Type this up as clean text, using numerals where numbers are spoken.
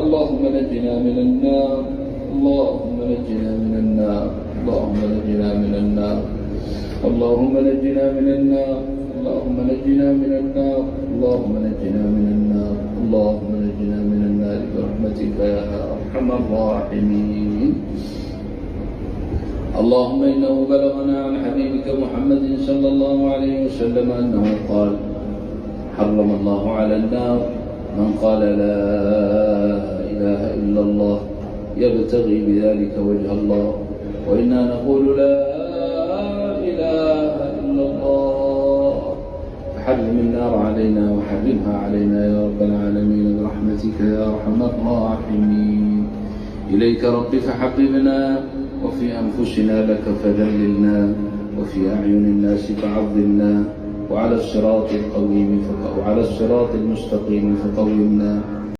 اللهم نجنا من النار، اللهم نجنا من النار، اللهم نجنا من النار، اللهم نجنا من النار، اللهم نجنا من النار، اللهم نجنا من النار، اللهم نجنا من النار برحمتك يا أرحم الراحمين. اللهم إنه بلغنا عن حبيبك محمد صلى الله عليه وسلم أنه قال: حرم الله على النار من قال لا إله إلا الله يبتغي بذلك وجه الله، وإنا نقول لا إله إلا الله. فحرم النار علينا وحرمها علينا يا رب العالمين برحمتك يا أرحم الراحمين. إليك رب فحببنا، وفي أنفسنا لك فذللنا، وفي أعين الناس فعظمنا، وعلى الصراط المستقيم فقومنا.